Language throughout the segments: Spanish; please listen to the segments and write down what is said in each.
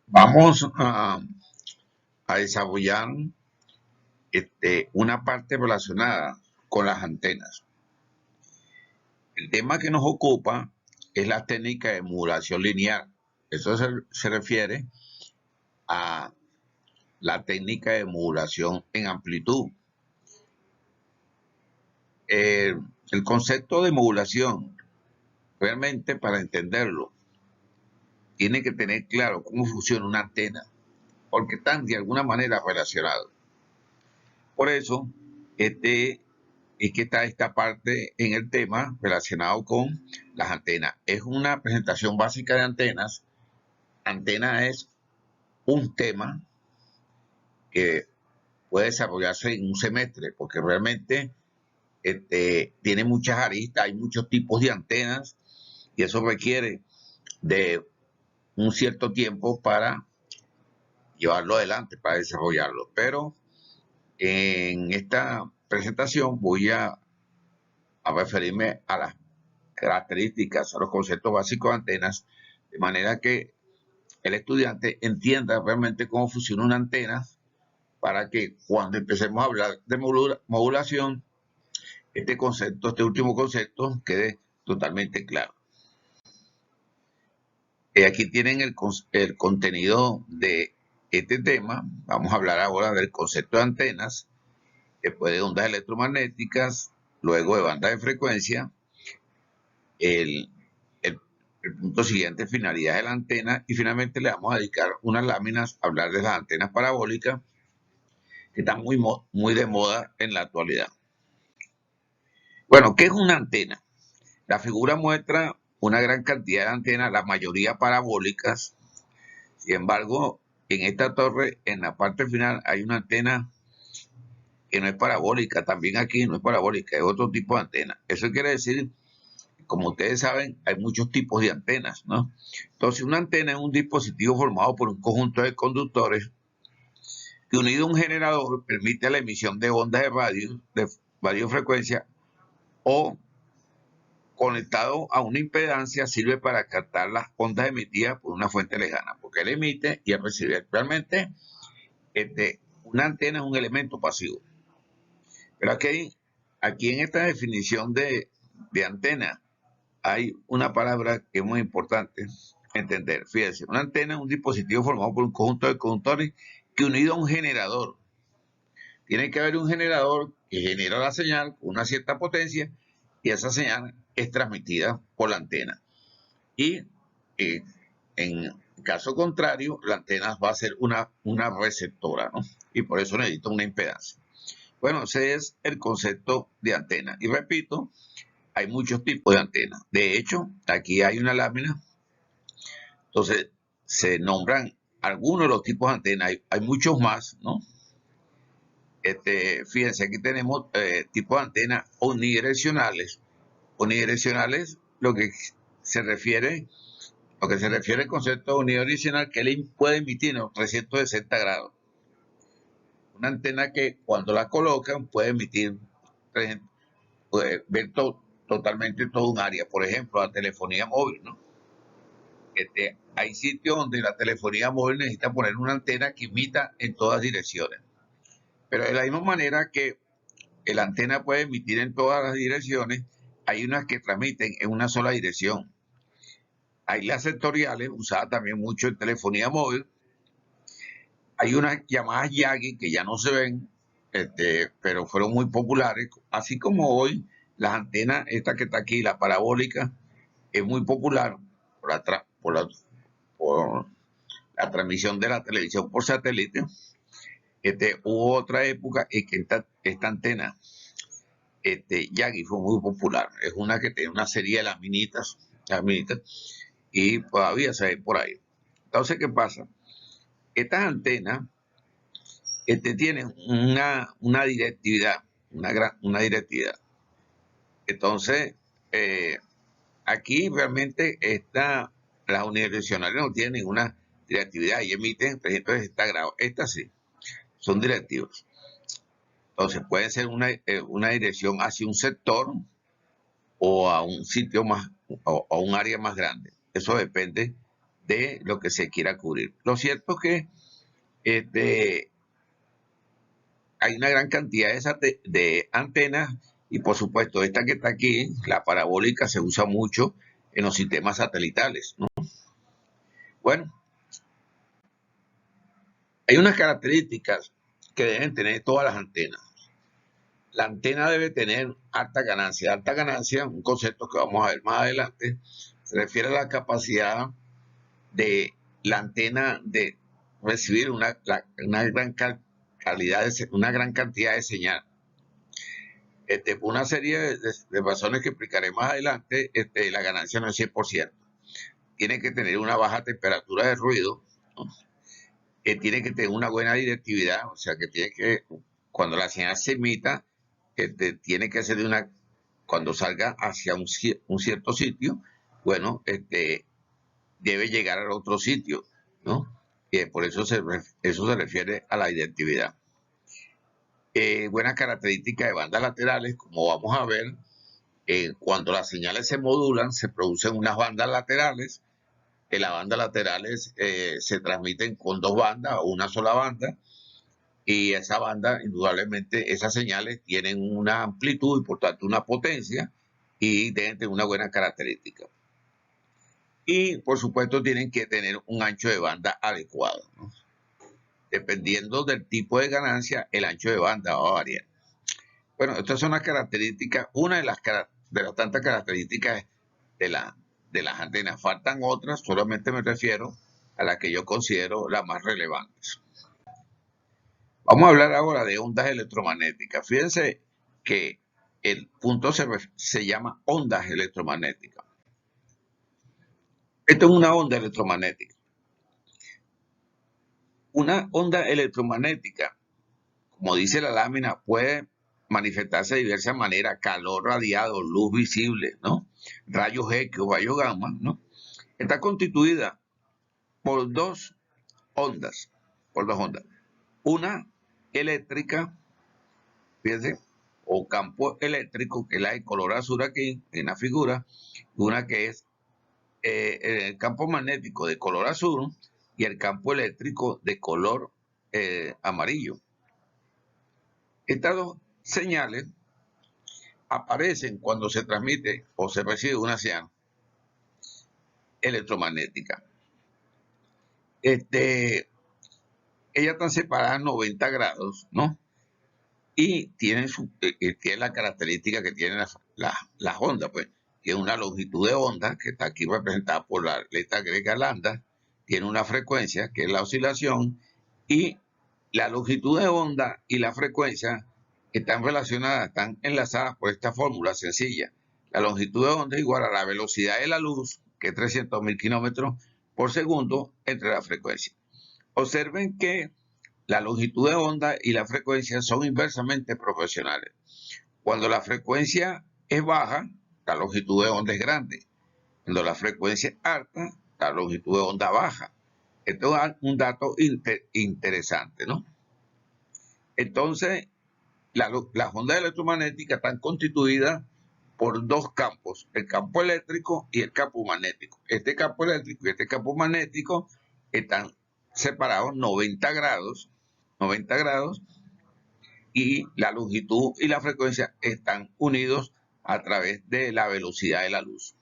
Vamos a desarrollar una parte relacionada con las antenas. El tema que nos ocupa es la técnica de modulación lineal. Eso se refiere a la técnica de modulación en amplitud. El concepto de modulación, realmente para entenderlo, tiene que tener claro cómo funciona una antena, porque están de alguna manera relacionados. Por eso, es que está esta parte en el tema relacionado con las antenas. Es una presentación básica de antenas. Antena es un tema que puede desarrollarse en un semestre, porque realmente tiene muchas aristas, hay muchos tipos de antenas y eso requiere de un cierto tiempo para llevarlo adelante, para desarrollarlo. Pero en esta presentación voy a referirme a las características, a los conceptos básicos de antenas, de manera que el estudiante entienda realmente cómo funciona una antena para que cuando empecemos a hablar de modulación, este último concepto, quede totalmente claro. Aquí tienen el contenido de este tema. Vamos a hablar ahora del concepto de antenas, después de ondas electromagnéticas, luego de bandas de frecuencia, el, el punto siguiente, finalidad de la antena, y finalmente le vamos a dedicar unas láminas a hablar de las antenas parabólicas, que están muy de moda en la actualidad. Bueno, ¿qué es una antena? La figura muestra una gran cantidad de antenas, la mayoría parabólicas. Sin embargo, en esta torre, en la parte final, hay una antena que no es parabólica. También aquí no es parabólica, es otro tipo de antena. Eso quiere decir, como ustedes saben, hay muchos tipos de antenas, ¿no? Entonces, una antena es un dispositivo formado por un conjunto de conductores que, unido a un generador, permite la emisión de ondas de radiofrecuencia, o conectado a una impedancia sirve para captar las ondas emitidas por una fuente lejana, porque él emite y él recibe. Actualmente, una antena es un elemento pasivo. Pero aquí en esta definición de antena hay una palabra que es muy importante entender. Fíjense, una antena es un dispositivo formado por un conjunto de conductores que, unido a un generador, tiene que haber un generador que genera la señal con una cierta potencia y esa señal es transmitida por la antena. Y en caso contrario, la antena va a ser una receptora, ¿no? Y por eso necesita una impedancia. Bueno, ese es el concepto de antena. Y repito, hay muchos tipos de antenas. De hecho, aquí hay una lámina. Entonces, se nombran algunos de los tipos de antenas. Hay muchos más, ¿no? Fíjense, aquí tenemos tipos de antenas unidireccionales. Unidireccionales, lo que se refiere al concepto unidireccional, que él puede emitir en 360 grados. Una antena que cuando la colocan puede emitir, puede ver totalmente todo un área. Por ejemplo, la telefonía móvil, ¿no? Hay sitios donde la telefonía móvil necesita poner una antena que emita en todas direcciones. Pero de la misma manera que la antena puede emitir en todas las direcciones, hay unas que transmiten en una sola dirección. Hay las sectoriales, usadas también mucho en telefonía móvil. Hay unas llamadas Yagi que ya no se ven, pero fueron muy populares. Así como hoy, las antenas, esta que está aquí, la parabólica, es muy popular por la transmisión de la televisión por satélite. Hubo otra época en que esta antena, Yagi, fue muy popular. Es una que tiene una serie de laminitas, y todavía se ve por ahí. Entonces, ¿qué pasa? Estas antenas tienen una directividad, una directividad. Entonces, aquí realmente las unidireccionales no tienen ninguna directividad y emiten 360 grados. Estas sí, son directivas. Entonces, puede ser una dirección hacia un sector o a un sitio más, o a un área más grande. Eso depende de lo que se quiera cubrir. Lo cierto es que hay una gran cantidad de antenas y por supuesto esta que está aquí, la parabólica, se usa mucho en los sistemas satelitales, ¿no? Bueno, hay unas características que deben tener todas las antenas. La antena debe tener alta ganancia. Alta ganancia, un concepto que vamos a ver más adelante, se refiere a la capacidad de la antena de recibir una gran calidad, una gran cantidad de señal. Por una serie de razones que explicaré más adelante, la ganancia no es 100%. Tiene que tener una baja temperatura de ruido, ¿no? Tiene que tener una buena directividad, o sea que tiene que, cuando la señal se emita, tiene que ser cuando salga hacia un cierto sitio, bueno, debe llegar al otro sitio, ¿no? Por eso eso se refiere a la directividad. Buenas características de bandas laterales, como vamos a ver, cuando las señales se modulan, se producen unas bandas laterales. Las bandas laterales se transmiten con dos bandas o una sola banda, y esa banda, indudablemente, esas señales tienen una amplitud y por tanto una potencia y deben tener una buena característica. Y por supuesto tienen que tener un ancho de banda adecuado, ¿no? Dependiendo del tipo de ganancia, el ancho de banda va a variar. Bueno, estas son las características, una de las tantas características de las antenas. Faltan otras, solamente me refiero a las que yo considero las más relevantes. Vamos a hablar ahora de ondas electromagnéticas. Fíjense que el punto se llama ondas electromagnéticas. Esto es una onda electromagnética. Una onda electromagnética, como dice la lámina, puede manifestarse de diversas maneras: calor radiado, luz visible, ¿no? Rayos X o rayos gamma, ¿no? Está constituida por dos ondas, Una eléctrica, fíjense, o campo eléctrico, que es la de color azul aquí en la figura, y una que es el campo magnético de color azul y el campo eléctrico de color amarillo. Estas dos señales aparecen cuando se transmite o se recibe una señal electromagnética. Ellas están separadas 90 grados, ¿no? Y tienen la característica que tienen las ondas, pues. Tiene una longitud de onda, que está aquí representada por la letra griega lambda, tiene una frecuencia, que es la oscilación, y la longitud de onda y la frecuencia están relacionadas, están enlazadas por esta fórmula sencilla. La longitud de onda es igual a la velocidad de la luz, que es 300.000 kilómetros por segundo, entre la frecuencia. Observen que la longitud de onda y la frecuencia son inversamente proporcionales. Cuando la frecuencia es baja, la longitud de onda es grande. Cuando la frecuencia es alta, la longitud de onda baja. Esto es un dato interesante, ¿no? Entonces, las ondas electromagnéticas están constituidas por dos campos: el campo eléctrico y el campo magnético. Este campo eléctrico y este campo magnético están separados 90 grados, y la longitud y la frecuencia están unidos a través de la velocidad de la luz.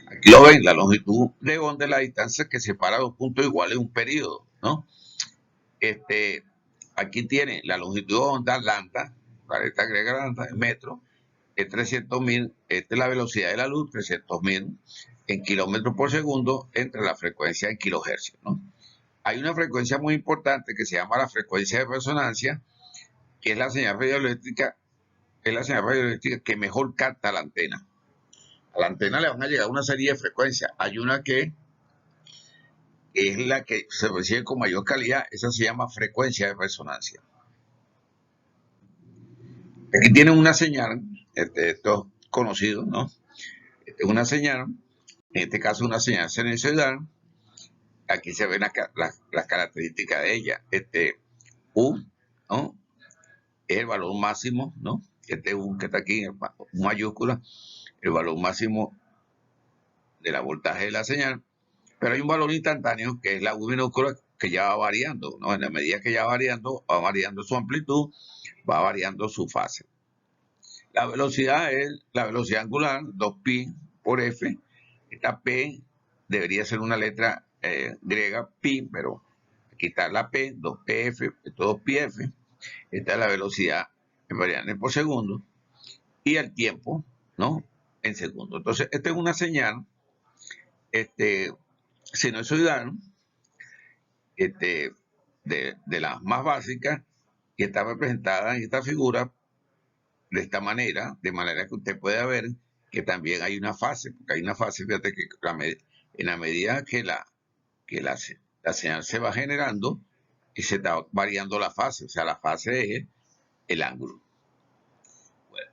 Aquí lo ven, la longitud de onda es la distancia que separa dos puntos iguales en un periodo, ¿no? Aquí tiene la longitud de onda lambda, para esta griega lambda, en metros, es 300.000, esta es la velocidad de la luz, 300.000 en kilómetros por segundo, entre la frecuencia en kilohercios, ¿no? Hay una frecuencia muy importante que se llama la frecuencia de resonancia, que es la señal radioeléctrica, que mejor capta la antena. A la antena le van a llegar una serie de frecuencias. Hay una que es la que se recibe con mayor calidad, esa se llama frecuencia de resonancia. Aquí tienen una señal, esto es conocido, ¿no? Una señal, en este caso una señal sinusoidal. Aquí se ven las características de ella. U, ¿no? Es el valor máximo, ¿no? U que está aquí en mayúscula, el valor máximo del voltaje de la señal, pero hay un valor instantáneo que es la U minúscula que ya va variando, ¿no? En la medida que ya va variando su amplitud, va variando su fase. La velocidad es la velocidad angular, 2pi por f. Esta p debería ser una letra griega, pi, pero quitar la p, 2pf, esto 2πf. Esta es la velocidad en variables por segundo y el tiempo, ¿no? En segundos. Entonces, esta es una señal sinusoidal de las más básicas y está representada en esta figura de esta manera, de manera que usted pueda ver que también hay una fase, porque hay una fase, fíjate que en la medida que la señal se va generando y se está variando la fase, o sea, la fase es el ángulo. Bueno,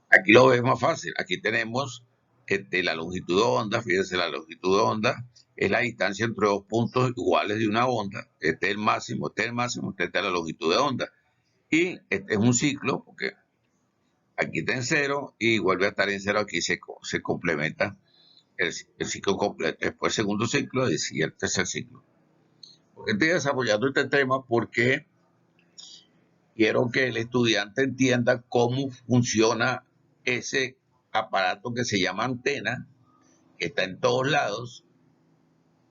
aquí lo ves más fácil, aquí tenemos la longitud de onda, fíjense, la longitud de onda es la distancia entre dos puntos iguales de una onda, este es el máximo, este es la longitud de onda. Y este es un ciclo, porque aquí está en cero y vuelve a estar en cero, aquí se complementa el ciclo completo. Después el segundo ciclo y el tercer ciclo. Porque estoy desarrollando este tema porque quiero que el estudiante entienda cómo funciona ese aparato que se llama antena, que está en todos lados,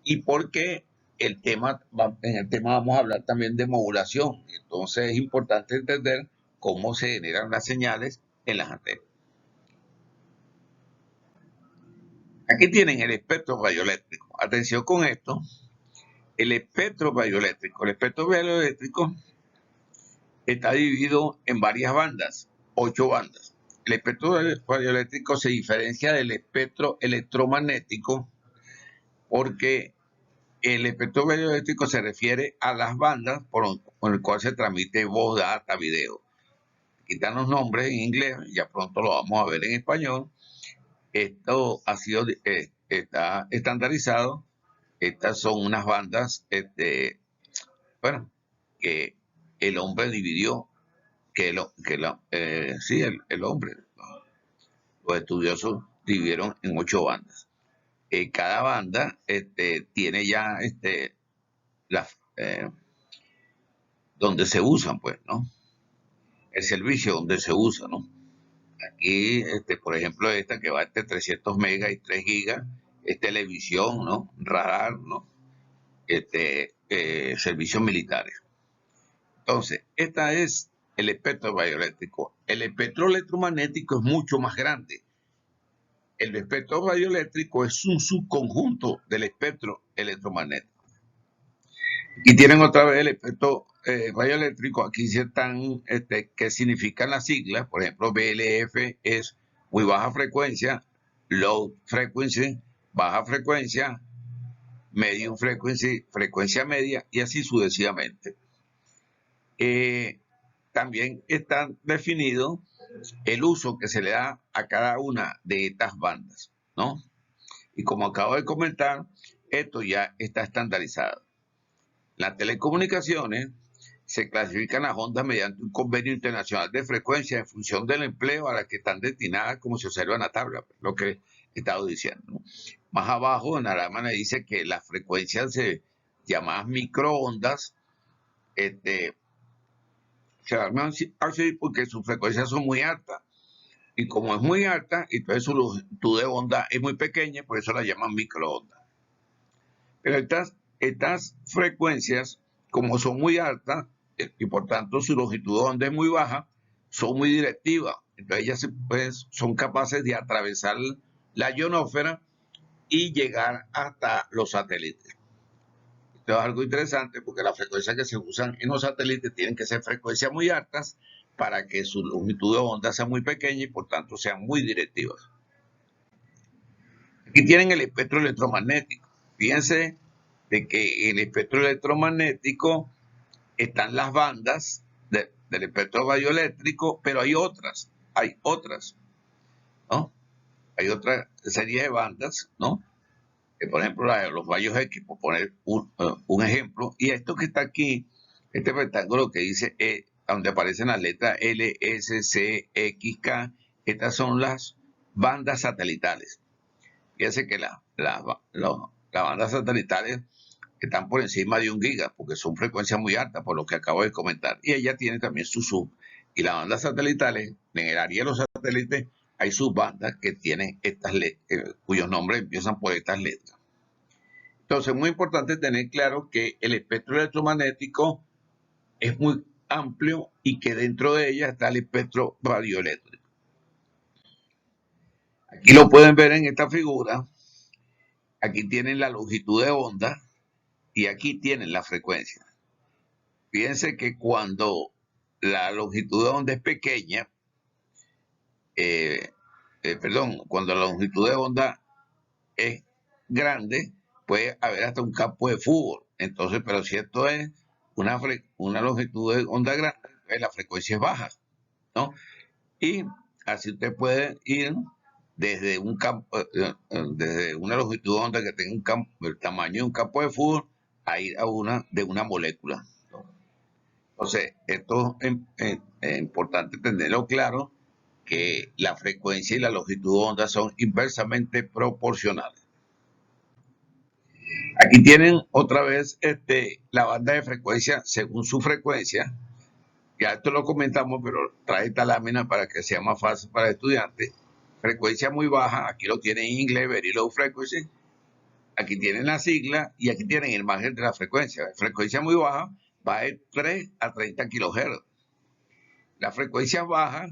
y porque en el tema vamos a hablar también de modulación. Entonces es importante entender cómo se generan las señales en las antenas. Aquí tienen el espectro radioeléctrico. Atención con esto. El espectro radioeléctrico. El espectro radioeléctrico está dividido en varias bandas, 8 bandas. El espectro radioeléctrico se diferencia del espectro electromagnético porque el espectro radioeléctrico se refiere a las bandas por el cual se transmite voz, data, video. Aquí están los nombres en inglés, ya pronto lo vamos a ver en español. Esto ha sido, está estandarizado. Estas son unas bandas, bueno, que el hombre dividió, sí, el hombre, los estudiosos dividieron en 8 bandas. Cada banda tiene ya donde se usan, pues, ¿no? El servicio donde se usa, ¿no? Aquí, por ejemplo, esta que va entre 300 megas y 3 gigas, es televisión, ¿no? Radar, ¿no? Servicios militares. Entonces, esta es el espectro radioeléctrico. El espectro electromagnético es mucho más grande. El espectro radioeléctrico es un subconjunto del espectro electromagnético. Y tienen otra vez el espectro radioeléctrico. Aquí sí están, qué significan las siglas. Por ejemplo, BLF es muy baja frecuencia, low frequency, baja frecuencia, medium frequency, frecuencia media, y así sucesivamente. También está definido el uso que se le da a cada una de estas bandas, ¿no? Y como acabo de comentar, esto ya está estandarizado. Las telecomunicaciones se clasifican las ondas mediante un convenio internacional de frecuencia en función del empleo a la que están destinadas, como se observa en la tabla, lo que he estado diciendo, ¿no? Más abajo en la lámina dice que las frecuencias llamadas microondas se llaman así porque sus frecuencias son muy altas. Y como es muy alta, entonces su longitud de onda es muy pequeña, por eso la llaman microondas. Pero estas frecuencias, como son muy altas, y por tanto su longitud de onda es muy baja, son muy directivas. Entonces ellas pues, son capaces de atravesar la ionosfera y llegar hasta los satélites. Esto es algo interesante porque las frecuencias que se usan en los satélites tienen que ser frecuencias muy altas para que su longitud de onda sea muy pequeña y por tanto sean muy directivas. Aquí tienen el espectro electromagnético. Fíjense de que en el espectro electromagnético están las bandas del espectro radioeléctrico, pero hay otras, ¿no? Hay otra serie de bandas, ¿no? Por ejemplo, los rayos X, por poner un ejemplo, y esto que está aquí, este rectángulo que dice donde aparecen las letras L, S, C, X, K, estas son las bandas satelitales. Fíjense que las bandas satelitales están por encima de 1 giga, porque son frecuencias muy altas, por lo que acabo de comentar. Y ella tiene también su sub. Y las bandas satelitales, en el área de los satélites, hay subbandas que tienen cuyos nombres empiezan por estas letras. Entonces, muy importante tener claro que el espectro electromagnético es muy amplio y que dentro de ella está el espectro radioeléctrico. Aquí lo pueden ver en esta figura. Aquí tienen la longitud de onda y aquí tienen la frecuencia. Fíjense que cuando la longitud de onda es pequeña, cuando la longitud de onda es grande, puede haber hasta un campo de fútbol. Entonces, pero si esto es una longitud de onda grande, pues la frecuencia es baja, ¿no? Y así usted puede ir desde un campo, desde una longitud de onda que tenga el tamaño de un campo de fútbol, a ir a una de una molécula. Entonces, esto es importante tenerlo claro, que la frecuencia y la longitud de onda son inversamente proporcionales. Aquí tienen otra vez la banda de frecuencia según su frecuencia. Ya esto lo comentamos, pero trae esta lámina para que sea más fácil para el estudiante. Frecuencia muy baja, aquí lo tienen en inglés, very low frequency. Aquí tienen la sigla y aquí tienen el margen de la frecuencia. Frecuencia muy baja va de 3 a 30 kHz. Las frecuencias bajas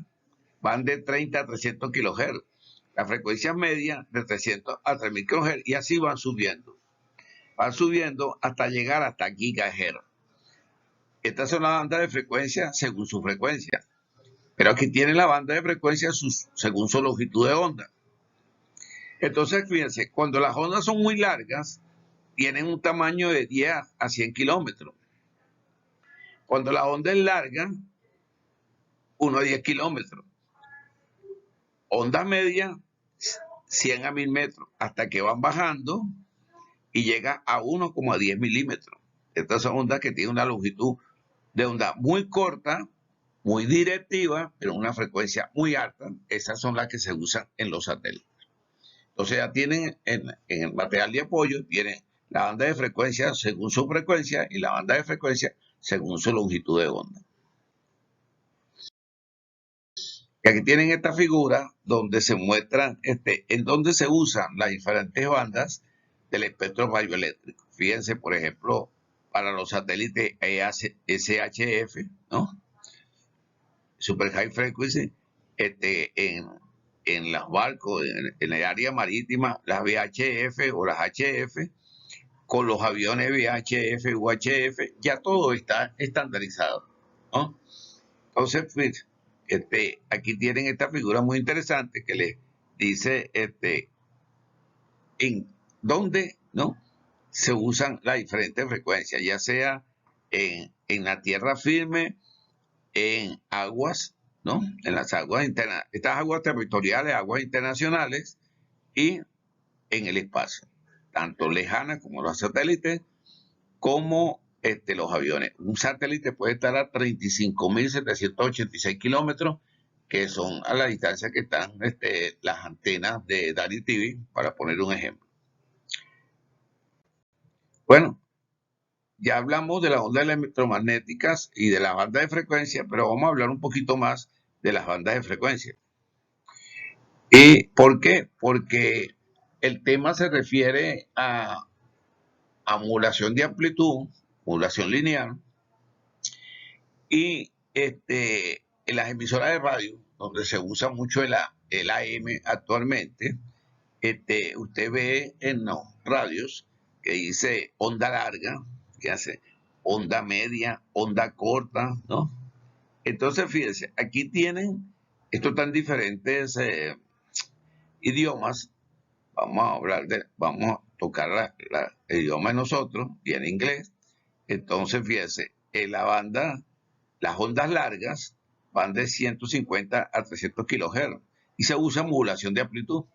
van de 30 a 300 kHz. Las frecuencias medias de 300 a 3000 kHz y así van subiendo. Van subiendo hasta llegar hasta gigahertz. Estas son las bandas de frecuencia según su frecuencia. Pero aquí tienen la banda de frecuencia según su longitud de onda. Entonces, fíjense, cuando las ondas son muy largas, tienen un tamaño de 10 a 100 kilómetros. Cuando la onda es larga, 1 a 10 kilómetros. Ondas medias, 100 a 1000 metros, hasta que van bajando y llega a 1,10 milímetros. Estas son ondas que tienen una longitud de onda muy corta, muy directiva, pero una frecuencia muy alta. Esas son las que se usan en los satélites. Entonces ya tienen en el material de apoyo, tienen la banda de frecuencia según su frecuencia y la banda de frecuencia según su longitud de onda. Y aquí tienen esta figura donde se muestran en dónde se usan las diferentes bandas del espectro radioeléctrico. Fíjense, por ejemplo, para los satélites SHF, ¿no? Super High Frequency, en los barcos, en el área marítima, las VHF o las HF, con los aviones VHF, UHF, ya todo está estandarizado, ¿no? Entonces, pues, aquí tienen esta figura muy interesante que les dice en dónde, ¿no?, se usan las diferentes frecuencias, ya sea en la tierra firme, en aguas, ¿no?, en las aguas internas, estas aguas territoriales, aguas internacionales, y en el espacio, tanto lejanas como los satélites, como los aviones. Un satélite puede estar a 35.786 kilómetros, que son a la distancia que están las antenas de Dari TV, para poner un ejemplo. Bueno, ya hablamos de las ondas electromagnéticas y de las bandas de frecuencia, pero vamos a hablar un poquito más de las bandas de frecuencia. ¿Y por qué? Porque el tema se refiere a modulación de amplitud, modulación lineal, y en las emisoras de radio, donde se usa mucho el AM actualmente, usted ve en los radios que dice onda larga, que hace onda media, onda corta, ¿no? Entonces, fíjense, aquí tienen estos tan diferentes idiomas. Vamos a tocar el idioma de nosotros, y en inglés. Entonces, fíjense, en la banda, las ondas largas van de 150 a 300 kHz y se usa modulación de amplitud.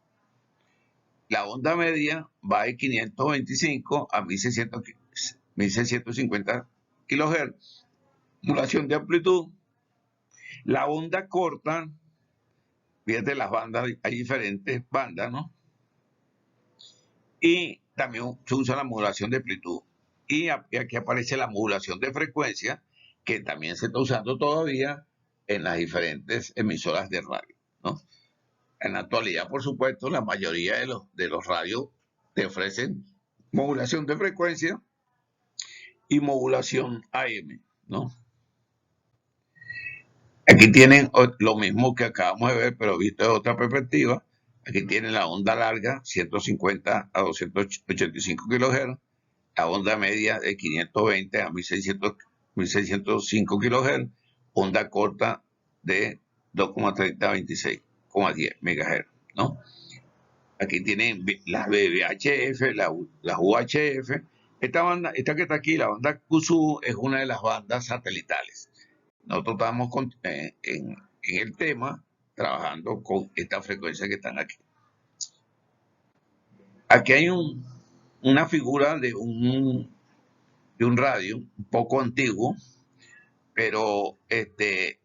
La onda media va de 525 a 1650 kHz, modulación de amplitud. La onda corta, fíjate, las bandas, hay diferentes bandas, ¿no? y también se usa la modulación de amplitud. Y aquí aparece la modulación de frecuencia, que también se está usando todavía en las diferentes emisoras de radio, ¿no? En la actualidad, por supuesto, la mayoría de los radios te ofrecen modulación de frecuencia y modulación AM, ¿no? Aquí tienen lo mismo que acabamos de ver, pero visto de otra perspectiva. Aquí tienen la onda larga, 150 a 285 kHz, la onda media de 520 a 1605 kHz, onda corta de 2,30 a 26,10 MHz, ¿no? Aquí tienen las VHF, las UHF. Esta banda, esta que está aquí, la banda QSU, es una de las bandas satelitales. Nosotros estamos en el tema trabajando con esta frecuencia que están aquí. Aquí hay una figura de un radio un poco antiguo, pero es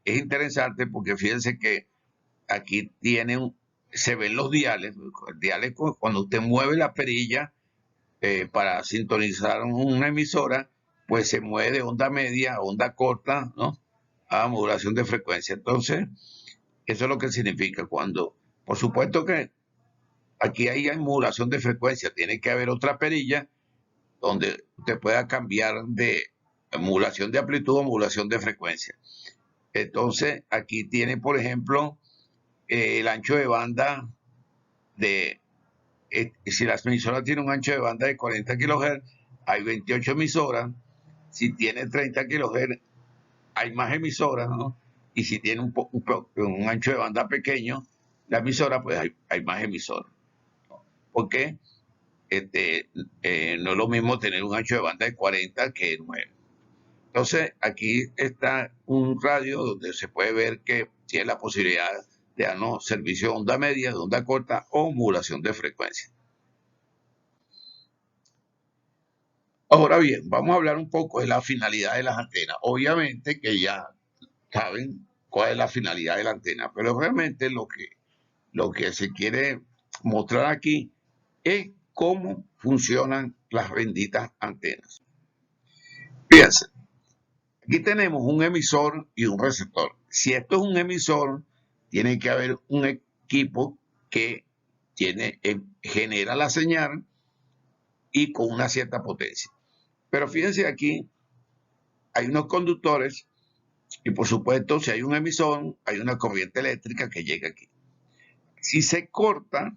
interesante porque fíjense que aquí se ven los diales. Diales, cuando usted mueve la perilla para sintonizar una emisora, pues se mueve de onda media a onda corta, ¿no? A modulación de frecuencia. Entonces, eso es lo que significa cuando, por supuesto que aquí hay modulación de frecuencia, tiene que haber otra perilla donde usted pueda cambiar de modulación de amplitud a modulación de frecuencia. Entonces, aquí tiene, por ejemplo, el ancho de banda si la emisora tiene un ancho de banda de 40 kHz, hay 28 emisoras. Si tiene 30 kHz, hay más emisoras, ¿no? Y si tiene un ancho de banda pequeño, la emisora, pues hay más emisoras. Porque no es lo mismo tener un ancho de banda de 40 que 9. Entonces, aquí está un radio donde se puede ver que tiene la posibilidad de darnos servicio de onda media, de onda corta o modulación de frecuencia. Ahora bien, vamos a hablar un poco de la finalidad de las antenas. Obviamente que ya saben cuál es la finalidad de la antena, pero realmente lo que se quiere mostrar aquí es cómo funcionan las benditas antenas. Fíjense, aquí tenemos un emisor y un receptor. Si esto es un emisor, tiene que haber un equipo que genera la señal y con una cierta potencia. Pero fíjense aquí, hay unos conductores y por supuesto, si hay un emisor, hay una corriente eléctrica que llega aquí. Si se corta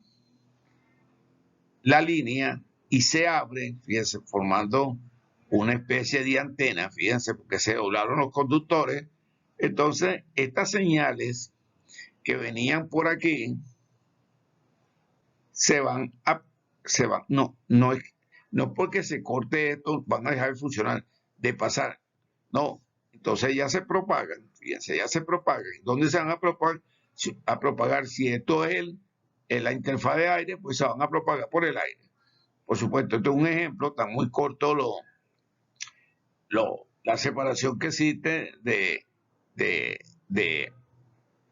la línea y se abre, fíjense, formando una especie de antena, fíjense, porque se doblaron los conductores, entonces estas señales que venían por aquí no porque se corte esto van a dejar de funcionar, de pasar, no, entonces ya se propagan, fíjense, ya se propagan. ¿Dónde se van a propagar? A propagar, si esto es la interfaz de aire, pues se van a propagar por el aire. Por supuesto, esto es un ejemplo, está muy corto la separación que existe de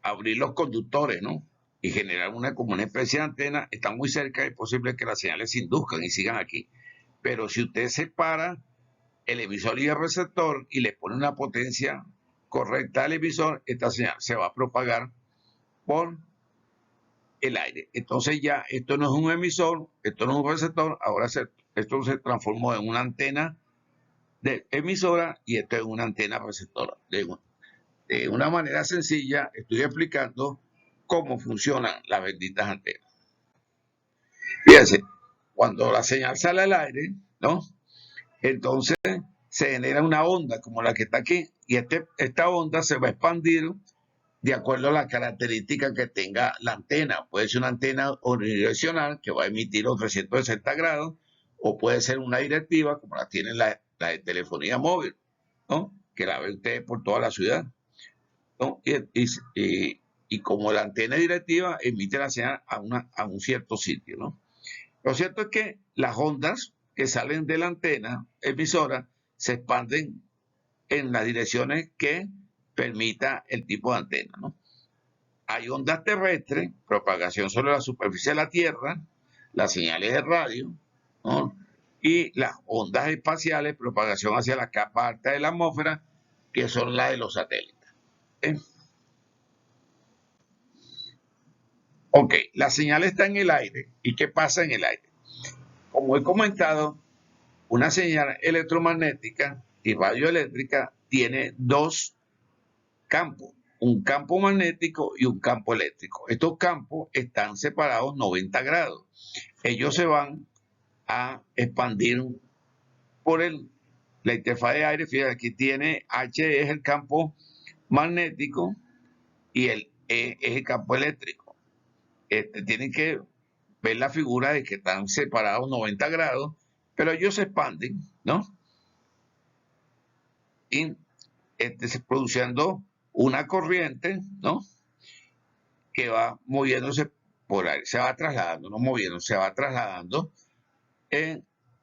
abrir los conductores, ¿no? Y generar como una especie de antena. Está muy cerca, es posible que las señales se induzcan y sigan aquí. Pero si usted separa el emisor y el receptor y le pone una potencia correcta al emisor, esta señal se va a propagar por el aire. Entonces ya esto no es un emisor, esto no es un receptor, ahora esto se transformó en una antena de emisora y esto es una antena receptora. De una manera sencilla estoy explicando cómo funcionan las benditas antenas. Fíjense, cuando la señal sale al aire, ¿no? Entonces se genera una onda como la que está aquí y esta onda se va a expandir de acuerdo a las características que tenga la antena. Puede ser una antena unidireccional que va a emitir los 360 grados o puede ser una directiva como la tiene la de telefonía móvil, ¿no? Que la ve usted por toda la ciudad, ¿no? Y como la antena directiva emite la señal a un cierto sitio, ¿no? Lo cierto es que las ondas que salen de la antena emisora se expanden en las direcciones que permita el tipo de antena, ¿no? Hay ondas terrestres, propagación sobre la superficie de la Tierra, las señales de radio, ¿no? Y las ondas espaciales, propagación hacia la capa alta de la atmósfera, que son las de los satélites. ¿Eh? Ok, la señal está en el aire. ¿Y qué pasa en el aire? Como he comentado, una señal electromagnética y radioeléctrica tiene dos campos, un campo magnético y un campo eléctrico. Estos campos están separados 90 grados. Ellos se van a expandir por la interfaz de aire. Fíjate, aquí tiene H es el campo magnético y el E es el campo eléctrico. Tienen que ver la figura de que están separados 90 grados, pero ellos se expanden, ¿no? Y produciendo una corriente, ¿no? Que va moviéndose por aire, se va trasladando, no moviendo, se va trasladando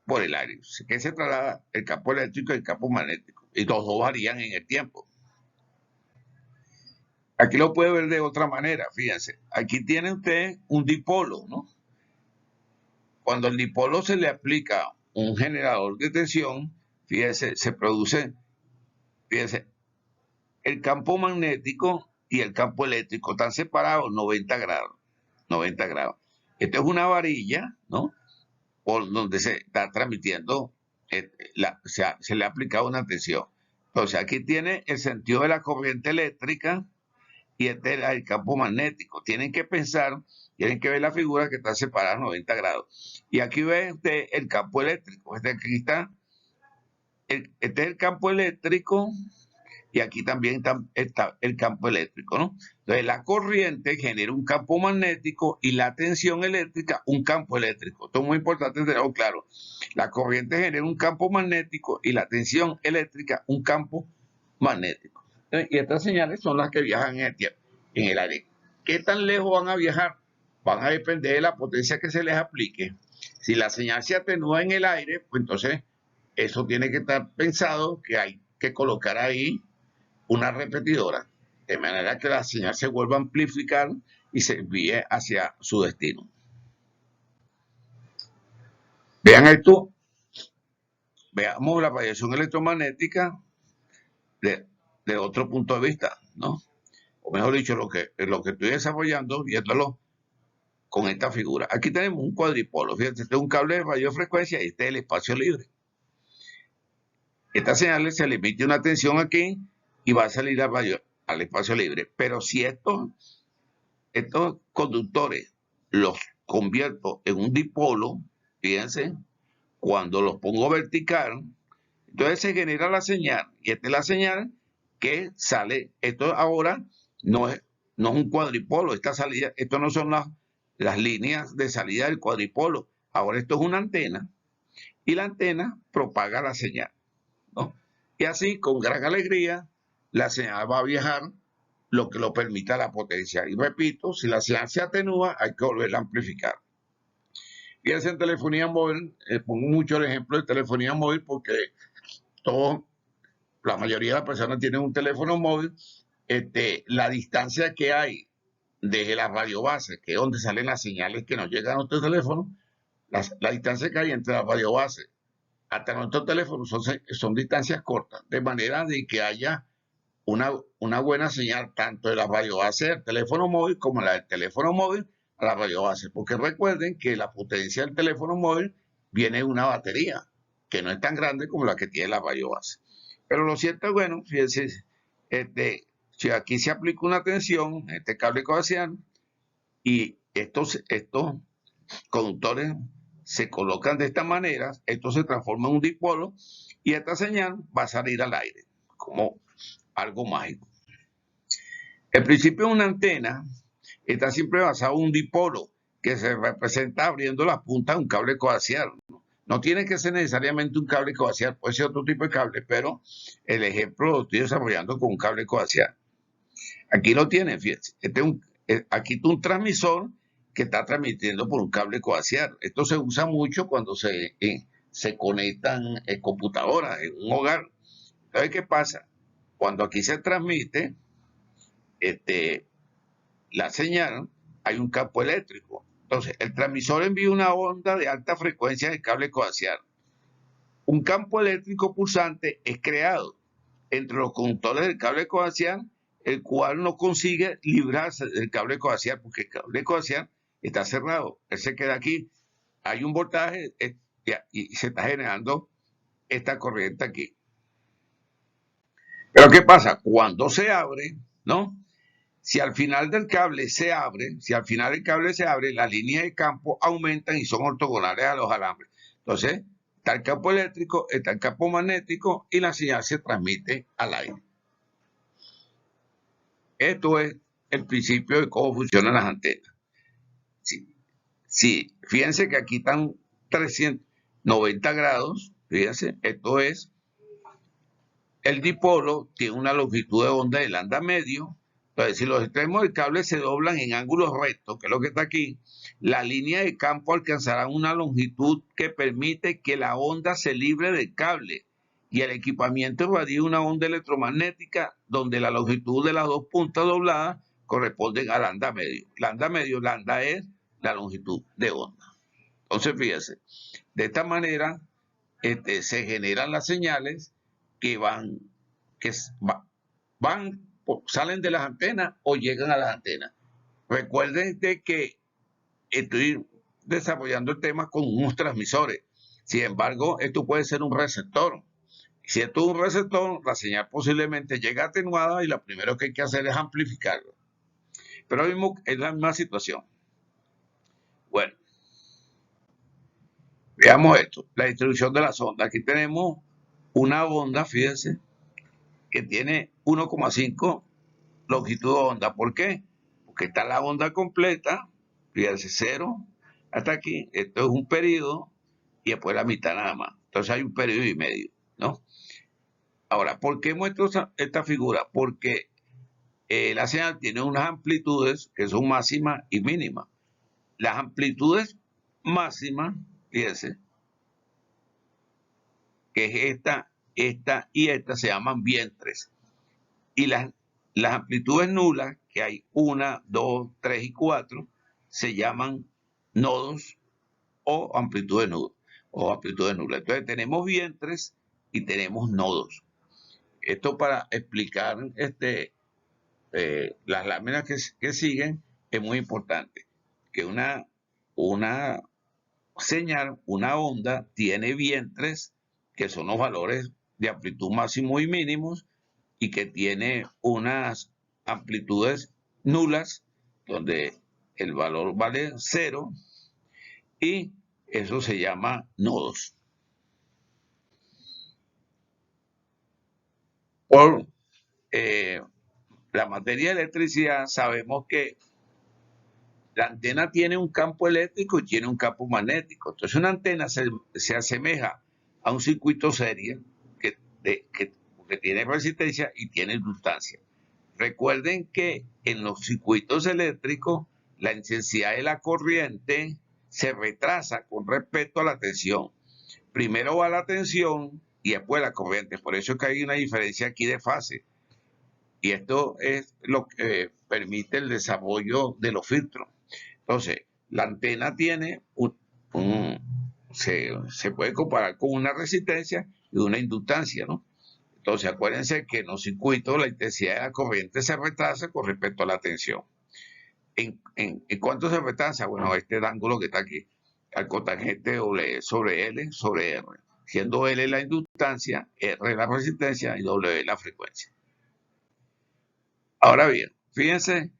por el aire. ¿Qué se traslada? El campo eléctrico y el campo magnético. Y los dos varían en el tiempo. Aquí lo puede ver de otra manera, fíjense. Aquí tiene usted un dipolo, ¿no? Cuando al dipolo se le aplica un generador de tensión, fíjense, se produce, fíjense, el campo magnético y el campo eléctrico están separados 90 grados. 90 grados. Esto es una varilla, ¿no? Por donde se está transmitiendo, se le ha aplicado una tensión. Entonces aquí tiene el sentido de la corriente eléctrica y este es el campo magnético. Tienen que pensar, tienen que ver la figura que está separada a 90 grados. Y aquí ve usted el campo eléctrico. Aquí está, este es el campo eléctrico y aquí también está el campo eléctrico, ¿no? Entonces la corriente genera un campo magnético y la tensión eléctrica un campo eléctrico. Esto es muy importante tenerlo claro. La corriente genera un campo magnético y la tensión eléctrica un campo magnético. Y estas señales son las que viajan en el tiempo, en el aire. ¿Qué tan lejos van a viajar? Van a depender de la potencia que se les aplique. Si la señal se atenúa en el aire, pues entonces eso tiene que estar pensado que hay que colocar ahí una repetidora, de manera que la señal se vuelva a amplificar y se envíe hacia su destino. Vean esto, veamos la radiación electromagnética de otro punto de vista, ¿no? O mejor dicho, lo que estoy desarrollando, viéndolo con esta figura. Aquí tenemos un cuadripolo, fíjense, este es un cable de radiofrecuencia y este es el espacio libre. Esta señal se le emite una tensión aquí y va a salir al espacio libre. Pero si estos conductores los convierto en un dipolo, fíjense, cuando los pongo vertical, entonces se genera la señal. Y esta es la señal que sale. Esto ahora no es un cuadripolo. Esta salida, esto no son las líneas de salida del cuadripolo. Ahora esto es una antena. Y la antena propaga la señal, ¿no? Y así, con gran alegría, la señal va a viajar lo que lo permita la potencia. Y repito, si la señal se atenúa, hay que volverla a amplificar. Fíjense en telefonía móvil, pongo mucho el ejemplo de telefonía móvil porque la mayoría de las personas tienen un teléfono móvil. La distancia que hay desde la radio base, que es donde salen las señales que nos llegan a nuestro teléfono, la distancia que hay entre la radio base hasta nuestro teléfono son distancias cortas, de manera de que haya una buena señal tanto de la radio base del teléfono móvil como la del teléfono móvil a la radio base. Porque recuerden que la potencia del teléfono móvil viene de una batería que no es tan grande como la que tiene la radio base. Pero lo cierto es, bueno, fíjense, si aquí se aplica una tensión, este cable coaxial, y estos conductores se colocan de esta manera, esto se transforma en un dipolo y esta señal va a salir al aire como algo mágico. El principio de una antena está siempre basado en un dipolo que se representa abriendo las puntas de un cable coaxial. No tiene que ser necesariamente un cable coaxial, puede ser otro tipo de cable, pero el ejemplo lo estoy desarrollando con un cable coaxial. Aquí lo tienen, fíjense. Aquí está un transmisor que está transmitiendo por un cable coaxial. Esto se usa mucho cuando se conectan computadoras en un hogar. ¿Sabe qué pasa? Cuando aquí se transmite la señal, hay un campo eléctrico. Entonces, el transmisor envía una onda de alta frecuencia en el cable coaxial. Un campo eléctrico pulsante es creado entre los conductores del cable coaxial, el cual no consigue librarse del cable coaxial porque el cable coaxial está cerrado. Él se queda aquí. Hay un voltaje y se está generando esta corriente aquí. Pero ¿qué pasa? Cuando se abre, ¿no? Si al final del cable se abre, las líneas de campo aumentan y son ortogonales a los alambres. Entonces, está el campo eléctrico, está el campo magnético y la señal se transmite al aire. Esto es el principio de cómo funcionan las antenas. Sí, fíjense que aquí están 390 grados, fíjense, esto es, el dipolo tiene una longitud de onda de lambda medio. Entonces, si los extremos del cable se doblan en ángulos rectos, que es lo que está aquí, la línea de campo alcanzará una longitud que permite que la onda se libre del cable y el equipamiento irradie una onda electromagnética donde la longitud de las dos puntas dobladas corresponden a lambda medio. Lambda es la longitud de onda. Entonces, fíjense, de esta manera se generan las señales que salen de las antenas o llegan a las antenas. Recuerden que estoy desarrollando el tema con unos transmisores. Sin embargo, esto puede ser un receptor. Si esto es un receptor, la señal posiblemente llega atenuada y lo primero que hay que hacer es amplificarlo. Pero ahora mismo es la misma situación. Bueno, veamos esto, la distribución de las ondas. Aquí tenemos una onda, fíjense, que tiene 1,5 longitud de onda. ¿Por qué? Porque está la onda completa, fíjense, 0 hasta aquí. Esto es un periodo y después la mitad nada más. Entonces hay un periodo y medio, ¿no? Ahora, ¿por qué muestro esta figura? Porque la señal tiene unas amplitudes que son máximas y mínimas. Las amplitudes máximas, fíjense, que es esta y esta, se llaman vientres. Y las amplitudes nulas, que hay 1, 2, 3 y 4, se llaman nodos o amplitudes nulas. Entonces tenemos vientres y tenemos nodos. Esto para explicar las láminas que siguen es muy importante. Que una señal, una onda, tiene vientres, que son los valores de amplitud máximo y mínimos, y que tiene unas amplitudes nulas, donde el valor vale 0, y eso se llama nodos. Por la materia de electricidad sabemos que la antena tiene un campo eléctrico y tiene un campo magnético. Entonces una antena se asemeja a un circuito serie que tiene resistencia y tiene inductancia. Recuerden que en los circuitos eléctricos la intensidad de la corriente se retrasa con respecto a la tensión. Primero va la tensión y después la corriente. Por eso es que hay una diferencia aquí de fase. Y esto es lo que permite el desarrollo de los filtros. Entonces, la antena tiene se puede comparar con una resistencia y una inductancia, ¿no? Entonces, acuérdense que en los circuitos la intensidad de la corriente se retrasa con respecto a la tensión. ¿En cuánto se retrasa? Bueno, este ángulo que está aquí, al cotangente sobre L sobre R, siendo L la inductancia, R la resistencia y W la frecuencia. Ahora bien, fíjense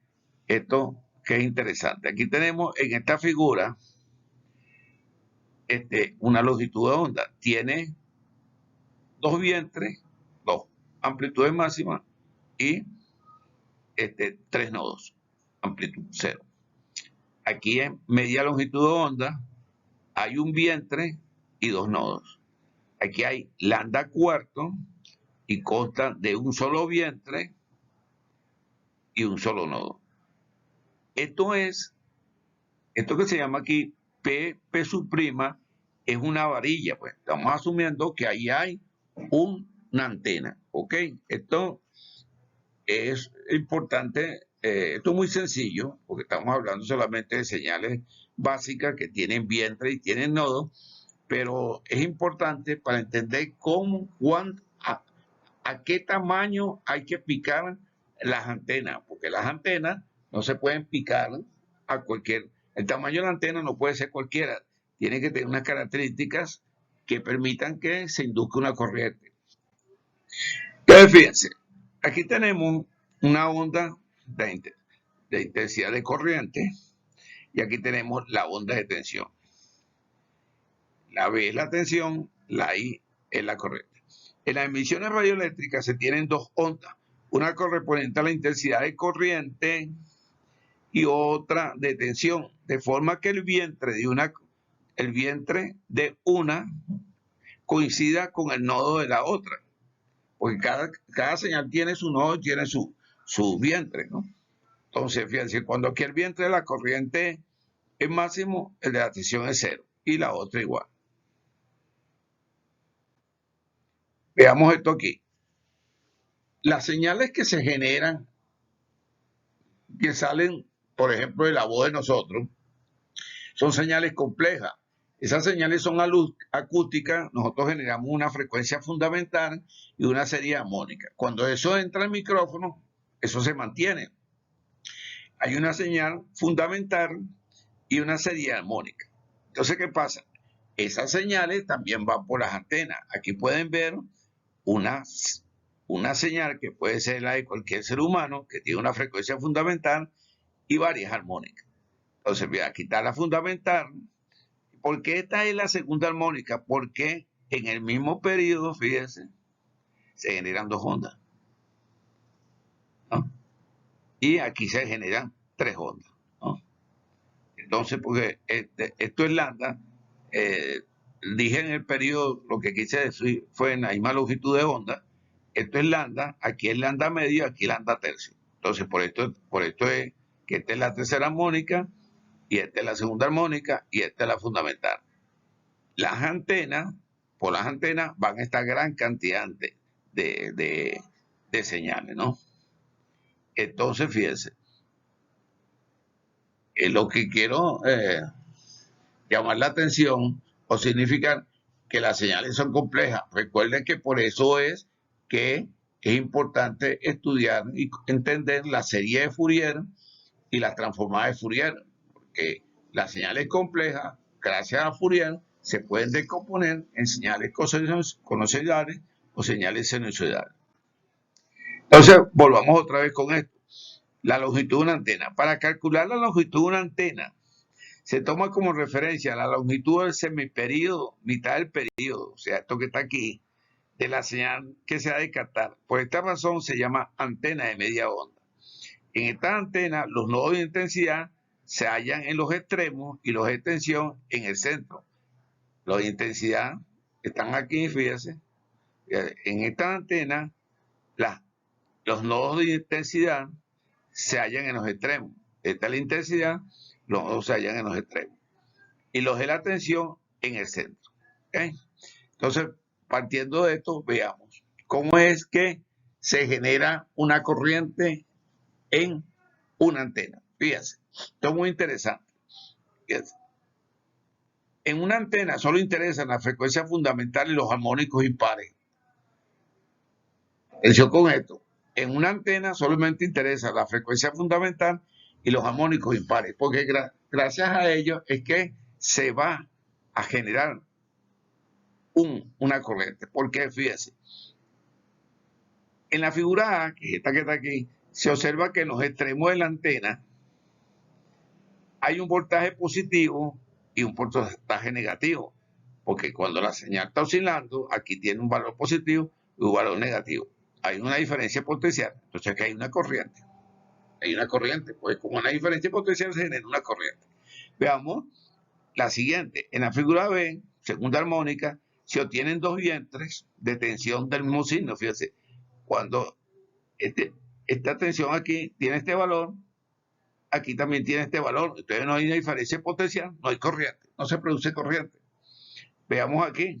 esto que es interesante. Aquí tenemos en esta figura una longitud de onda. Tiene dos vientres, dos amplitudes máximas y 3 nodos, amplitud 0. Aquí en media longitud de onda hay un vientre y 2 nodos. Aquí hay lambda cuarto y consta de un solo vientre y un solo nodo. Esto que se llama aquí P sub', es una varilla, pues estamos asumiendo que ahí hay una antena, ¿ok? Esto es importante, esto es muy sencillo, porque estamos hablando solamente de señales básicas que tienen vientre y tienen nodo, pero es importante para entender cómo, a qué tamaño hay que picar las antenas, porque las antenas no se pueden picar a cualquier, el tamaño de la antena no puede ser cualquiera, tiene que tener unas características que permitan que se induzca una corriente. Entonces, fíjense, aquí tenemos una onda de intensidad de corriente y aquí tenemos la onda de tensión. La B es la tensión, la I es la corriente. En las emisiones radioeléctricas se tienen dos ondas, una correspondiente a la intensidad de corriente y otra de tensión, de forma que el vientre de una coincida con el nodo de la otra, porque cada señal tiene su nodo y tiene su vientre, ¿no? Entonces, fíjense, cuando aquí el vientre de la corriente es máximo, el de la tensión es cero y la otra igual. Veamos esto aquí. Las señales que se generan, que salen, por ejemplo, de la voz de nosotros, son señales complejas. Esas señales son acústicas, nosotros generamos una frecuencia fundamental y una serie armónica. Cuando eso entra al micrófono, eso se mantiene. Hay una señal fundamental y una serie armónica. Entonces, ¿qué pasa? Esas señales también van por las antenas. Aquí pueden ver una señal que puede ser la de cualquier ser humano, que tiene una frecuencia fundamental y varias armónicas. Entonces, mira, aquí está la fundamental. ¿Por qué esta es la segunda armónica? Porque en el mismo periodo, fíjense, se generan dos ondas, ¿no? Y aquí se generan tres ondas, ¿no? Entonces, porque esto es lambda, dije en el periodo, lo que quise decir fue en la misma longitud de onda, esto es lambda, aquí es lambda medio, aquí es lambda tercio. Entonces, por esto es que esta es la tercera armónica, y esta es la segunda armónica, y esta es la fundamental. Las antenas, por las antenas van esta gran cantidad de señales, ¿no? Entonces, fíjense, lo que quiero llamar la atención o significar que las señales son complejas. Recuerden que por eso es que es importante estudiar y entender la serie de Fourier y las transformadas de Fourier, porque las señales complejas, gracias a Fourier, se pueden descomponer en señales conoidales o señales sinusoidales. Entonces, volvamos otra vez con esto. La longitud de una antena. Para calcular la longitud de una antena, se toma como referencia la longitud del semiperíodo, mitad del período, o sea, esto que está aquí, de la señal que se ha de captar. Por esta razón se llama antena de media onda. En esta antena, los nodos de intensidad se hallan en los extremos y los de tensión en el centro. Los de intensidad están aquí, fíjense. En esta antena, los nodos de intensidad se hallan en los extremos. Esta es la intensidad, los nodos se hallan en los extremos. Y los de la tensión en el centro. ¿Okay? Entonces, partiendo de esto, veamos cómo es que se genera una corriente en una antena. Fíjense, esto es muy interesante. Fíjense. En una antena solo interesan las frecuencias fundamentales y los armónicos impares. Atención con esto. En una antena solamente interesa la frecuencia fundamental y los armónicos impares, porque gracias a ellos es que se va a generar una corriente. Porque fíjense, en la figura A, que es esta que está aquí, se observa que en los extremos de la antena hay un voltaje positivo y un voltaje negativo, porque cuando la señal está oscilando, aquí tiene un valor positivo y un valor negativo. Hay una diferencia potencial, entonces aquí hay una corriente. Hay una corriente, pues como una diferencia potencial se genera una corriente. Veamos la siguiente. En la figura B, segunda armónica, se obtienen dos vientres de tensión del mismo signo. Fíjense, cuando esta tensión aquí tiene este valor, aquí también tiene este valor. Entonces no hay una diferencia potencial, no hay corriente, no se produce corriente. Veamos aquí.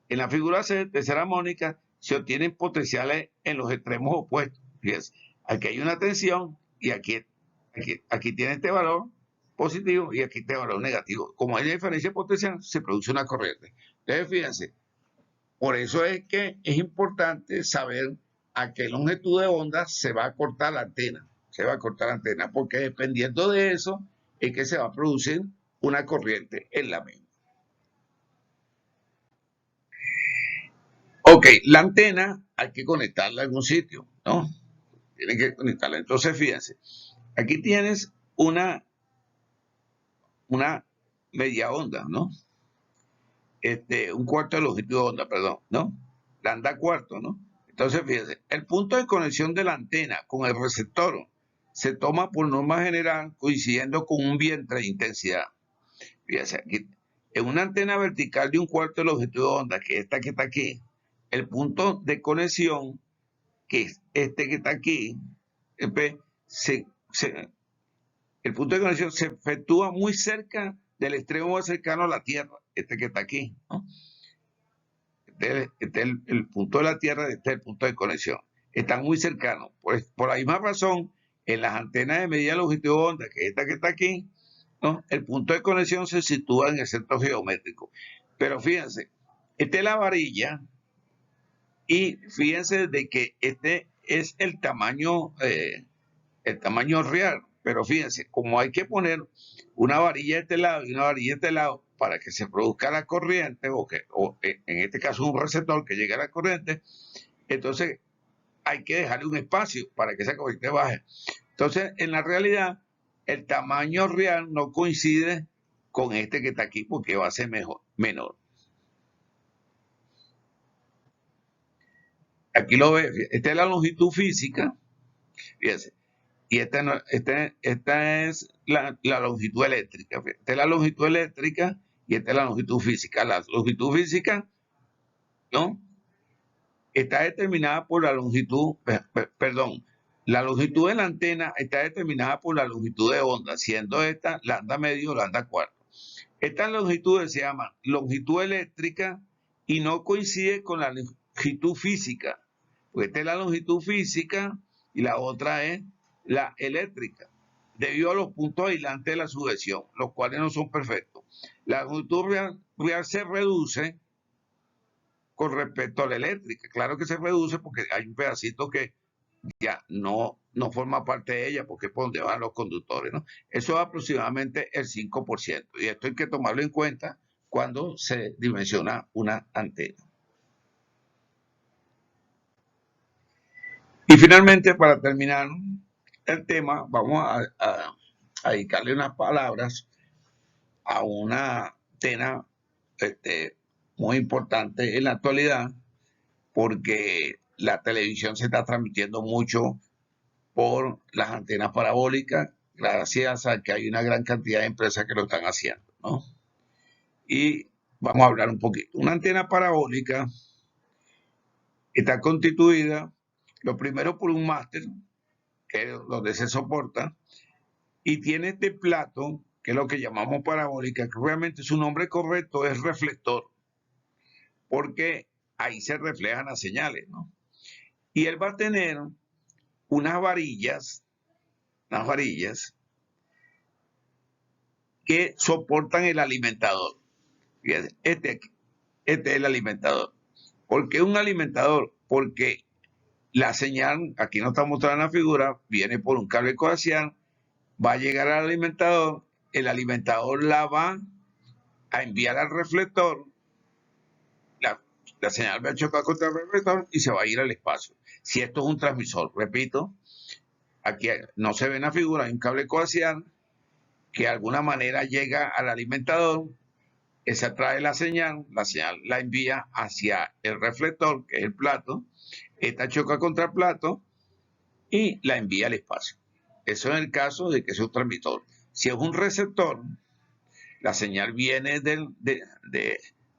En la figura C, tercera armónica, se obtienen potenciales en los extremos opuestos. Fíjense, aquí hay una tensión y aquí tiene este valor, positivo y aquí tengo valor negativo. Como hay una diferencia potencial, se produce una corriente. Entonces, fíjense, por eso es que es importante saber a qué longitud de onda se va a cortar la antena. Se va a cortar la antena, porque dependiendo de eso es que se va a producir una corriente en la misma. Ok, la antena hay que conectarla a algún sitio, ¿no? Tienen que conectarla. Entonces, fíjense, aquí tienes una media onda, ¿no? Un cuarto de longitud de onda, perdón, ¿no? Lambda cuarto, ¿no? Entonces, fíjense, el punto de conexión de la antena con el receptor se toma por norma general coincidiendo con un vientre de intensidad. Fíjense, aquí, en una antena vertical de un cuarto de longitud de onda, que es esta que está aquí, el punto de conexión, que es este que está aquí, se, el punto de conexión se efectúa muy cerca del extremo más cercano a la Tierra, este que está aquí, ¿no? Este es el punto de la Tierra, este es el punto de conexión. Están muy cercanos. Por la misma razón, en las antenas de media longitud de onda, que es esta que está aquí, ¿no? El punto de conexión se sitúa en el centro geométrico. Pero fíjense, esta es la varilla y fíjense de que este es el tamaño real. Pero fíjense, como hay que poner una varilla de este lado y una varilla de este lado para que se produzca la corriente, o en este caso un receptor que llegue a la corriente, entonces hay que dejarle un espacio para que esa corriente baje. Entonces, en la realidad, el tamaño real no coincide con este que está aquí porque va a ser menor. Aquí lo ve, esta es la longitud física, fíjense, y esta es la longitud eléctrica. Esta es la longitud eléctrica y esta es la longitud física. La longitud física, ¿no? Está determinada por la longitud, perdón, la longitud de la antena está determinada por la longitud de onda, siendo esta lambda medio, lambda cuarto. Estas longitudes se llaman longitud eléctrica y no coincide con la longitud física. Porque esta es la longitud física y la otra es la eléctrica, debido a los puntos aislantes de la sujeción, los cuales no son perfectos. La longitud real se reduce con respecto a la eléctrica. Claro que se reduce porque hay un pedacito que ya no forma parte de ella porque es por donde van los conductores, ¿no? Eso es aproximadamente el 5%. Y esto hay que tomarlo en cuenta cuando se dimensiona una antena. Y finalmente, para terminar el tema, vamos a dedicarle unas palabras a una antena muy importante en la actualidad, porque la televisión se está transmitiendo mucho por las antenas parabólicas, gracias a que hay una gran cantidad de empresas que lo están haciendo, ¿no? Y vamos a hablar un poquito. Una antena parabólica está constituida, lo primero, por un máster, que es donde se soporta, y tiene este plato, que es lo que llamamos parabólica, que realmente su nombre correcto es reflector, porque ahí se reflejan las señales, ¿no? Y él va a tener unas varillas que soportan el alimentador. Fíjense, este es el alimentador. ¿Por qué un alimentador? Porque la señal, aquí no está mostrada en la figura, viene por un cable coaxial, va a llegar al alimentador, el alimentador la va a enviar al reflector, la señal va a chocar contra el reflector y se va a ir al espacio. Si esto es un transmisor, repito, aquí no se ve en la figura, hay un cable coaxial que de alguna manera llega al alimentador, esa trae la señal la envía hacia el reflector, que es el plato, esta choca contra el plato y la envía al espacio. Eso en el caso de que sea un transmisor. Si es un receptor, la señal viene del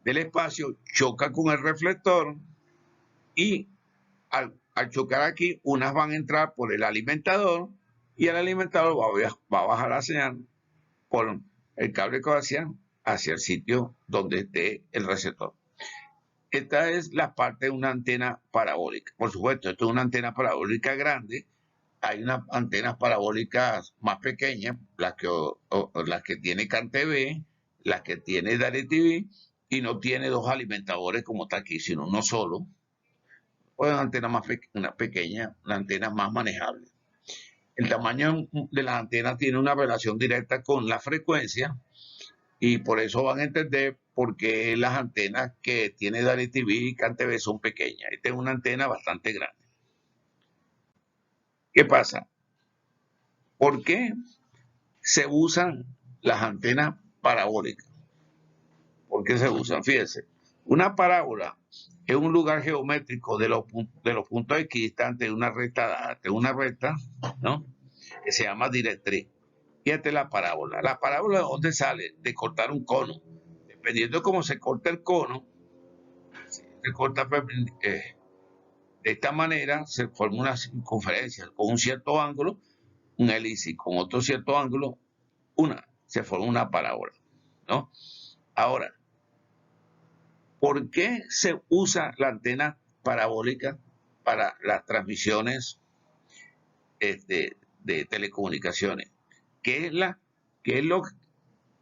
espacio, choca con el reflector y al chocar aquí, unas van a entrar por el alimentador y el alimentador va a bajar la señal por el cable coaxial hacia el sitio donde esté el receptor. Esta es la parte de una antena parabólica. Por supuesto, esto es una antena parabólica grande hay unas antenas parabólicas más pequeñas, las que tiene CanTV, las que tiene DirecTV, y no tiene dos alimentadores como está aquí, sino uno solo. Pues una antena una pequeña, una antena más manejable. El tamaño de las antenas tiene una relación directa con la frecuencia, y por eso van a entender por qué las antenas que tiene DirecTV y CanTV son pequeñas. Esta es una antena bastante grande. ¿Qué pasa? ¿Por qué se usan las antenas parabólicas? ¿Por qué se usan? Fíjense, una parábola es un lugar geométrico de los puntos equidistantes de una recta dada, de una recta, ¿no? Que se llama directriz. Y esta es la parábola. La parábola, ¿de dónde sale? De cortar un cono. Dependiendo de cómo se corta el cono, se corta de esta manera, se forma una circunferencia con un cierto ángulo, un elipse con otro cierto ángulo, se forma una parábola, ¿no? Ahora, ¿por qué se usa la antena parabólica para las transmisiones de telecomunicaciones? ¿Qué es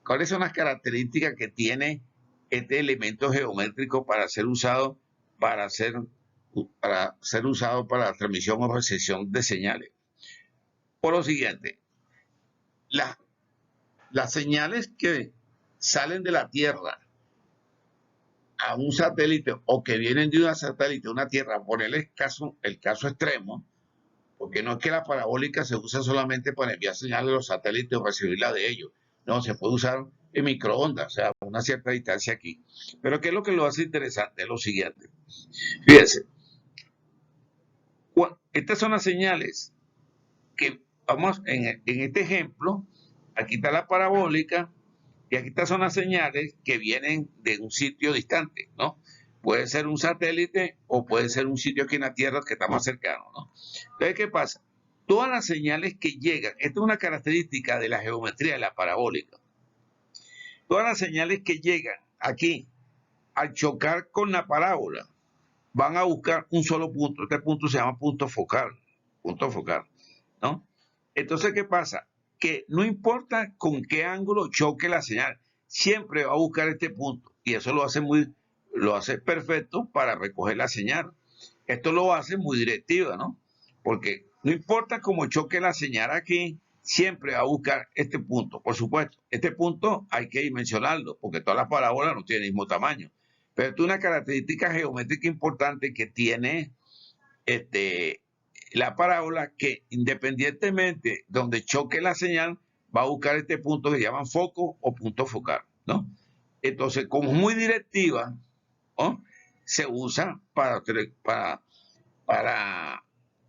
¿Cuáles son las características que tiene este elemento geométrico para ser usado para la transmisión o recepción de señales? Por lo siguiente, las señales que salen de la Tierra a un satélite o que vienen de un satélite a una Tierra, por el caso extremo, porque no es que la parabólica se usa solamente para enviar señales a los satélites o recibirla de ellos. No, se puede usar en microondas, o sea, a una cierta distancia aquí. Pero ¿qué es lo que lo hace interesante? Es lo siguiente. Fíjense, estas son las señales que vamos en este ejemplo. Aquí está la parabólica y aquí estas son las señales que vienen de un sitio distante, ¿no? Puede ser un satélite o puede ser un sitio aquí en la Tierra que está más cercano, ¿no? Entonces, ¿qué pasa? Todas las señales que llegan, esta es una característica de la geometría de la parabólica, todas las señales que llegan aquí al chocar con la parábola van a buscar un solo punto. Este punto se llama punto focal, ¿no? Entonces, ¿qué pasa? Que no importa con qué ángulo choque la señal, siempre va a buscar este punto, y eso lo hace perfecto para recoger la señal. Esto lo hace muy directiva, ¿no? Porque no importa cómo choque la señal aquí, siempre va a buscar este punto. Por supuesto, este punto hay que dimensionarlo, porque todas las parábolas no tienen el mismo tamaño. Pero esto es una característica geométrica importante que tiene la parábola, que independientemente donde choque la señal, va a buscar este punto que llaman foco o punto focal, ¿no? Entonces, como es muy directiva, ¿no? Se usa para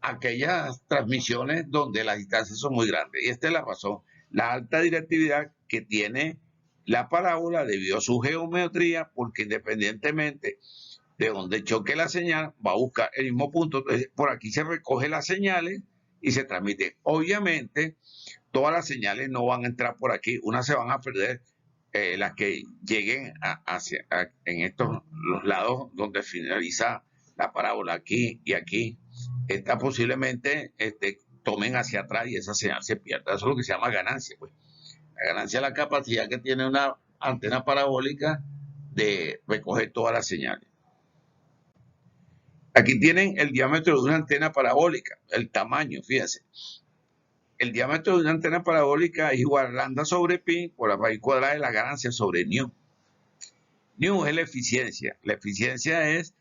aquellas transmisiones donde las distancias son muy grandes. Y esta es la razón, la alta directividad que tiene la parábola debido a su geometría, porque independientemente de donde choque la señal, va a buscar el mismo punto. Entonces, por aquí se recoge las señales y se transmite. Obviamente, todas las señales no van a entrar por aquí, unas se van a perder, las que lleguen en los lados donde finaliza la parábola, aquí y aquí. Esta posiblemente tomen hacia atrás y esa señal se pierda. Eso es lo que se llama ganancia, pues. La ganancia es la capacidad que tiene una antena parabólica de recoger todas las señales. Aquí tienen el diámetro de una antena parabólica, el tamaño, fíjense. El diámetro de una antena parabólica es igual a lambda sobre pi por la raíz cuadrada de la ganancia sobre nu. Nu es la eficiencia. La eficiencia es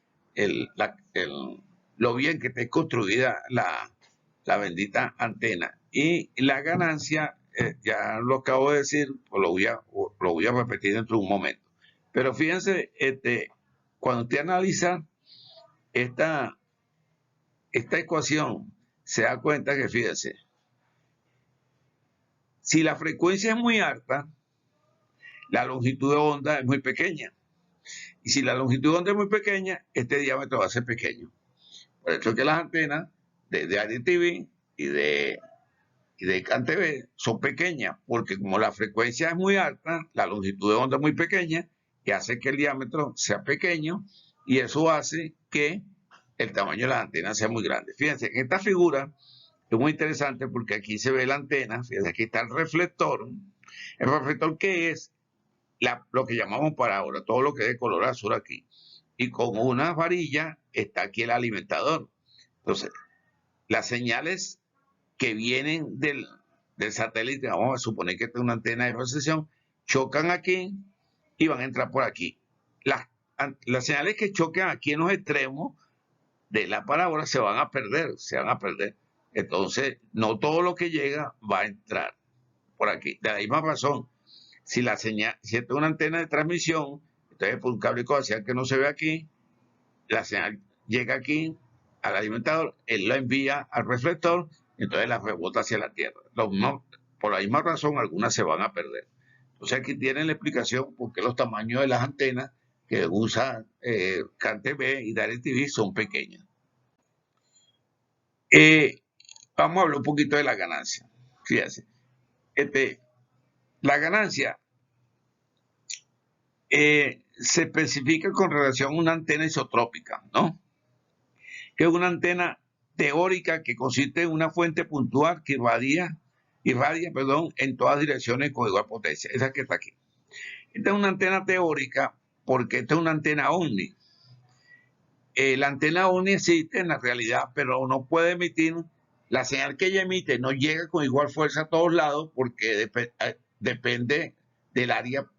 lo bien que esté construida la bendita antena. Y la ganancia, ya lo acabo de decir, pues lo voy a repetir dentro de un momento. Pero fíjense, cuando usted analiza esta ecuación, se da cuenta que, fíjense, si la frecuencia es muy alta, la longitud de onda es muy pequeña. Y si la longitud de onda es muy pequeña, este diámetro va a ser pequeño. Por eso es que las antenas de DirecTV y de CanTV son pequeñas, porque como la frecuencia es muy alta, la longitud de onda es muy pequeña, que hace que el diámetro sea pequeño, y eso hace que el tamaño de las antenas sea muy grande. Fíjense, en esta figura Es muy interesante porque aquí se ve la antena, fíjense, aquí está el reflector. ¿El reflector qué es? Lo que llamamos parábola, todo lo que es de color azul aquí. Y con una varilla está aquí el alimentador. Entonces, las señales que vienen del satélite, vamos a suponer que esta es una antena de recepción, chocan aquí y van a entrar por aquí. Las señales que chocan aquí en los extremos de la parábola se van a perder, se van a perder. Entonces, no todo lo que llega va a entrar por aquí. De la misma razón, si la señal, si esta es una antena de transmisión, entonces por un cable coaxial que no se ve aquí, la señal llega aquí al alimentador, él la envía al reflector, entonces la rebota hacia la Tierra. Por la misma razón, algunas se van a perder. Entonces aquí tienen la explicación por qué los tamaños de las antenas que usa CanTV y DirecTV son pequeñas. Vamos a hablar un poquito de la ganancia. Fíjense, la ganancia se especifica con relación a una antena isotrópica, ¿no? Que es una antena teórica que consiste en una fuente puntual que irradia en todas direcciones con igual potencia. Esa que está aquí. Esta es una antena teórica porque esta es una antena OVNI. La antena OVNI existe en la realidad, pero no puede emitir, la señal que ella emite no llega con igual fuerza a todos lados porque depende del área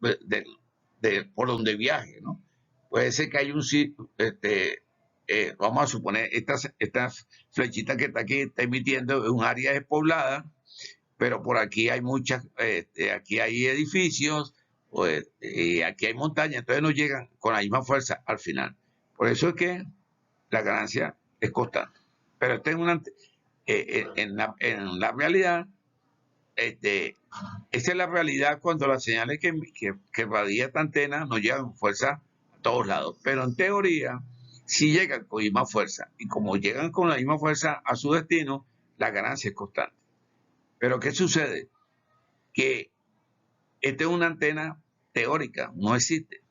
por donde viaje, ¿no? Puede ser que hay un sitio, vamos a suponer, esta flechita que está aquí está emitiendo en un área despoblada, pero por aquí hay aquí hay edificios, y aquí hay montañas, entonces no llegan con la misma fuerza al final. Por eso es que la ganancia es constante. Pero en la realidad, esa es la realidad cuando las señales que radia esta antena no llegan con fuerza a todos lados. Pero en teoría, sí llegan con la misma fuerza. Y como llegan con la misma fuerza a su destino, la ganancia es constante. Pero ¿qué sucede? Que esta es una antena teórica, no existe.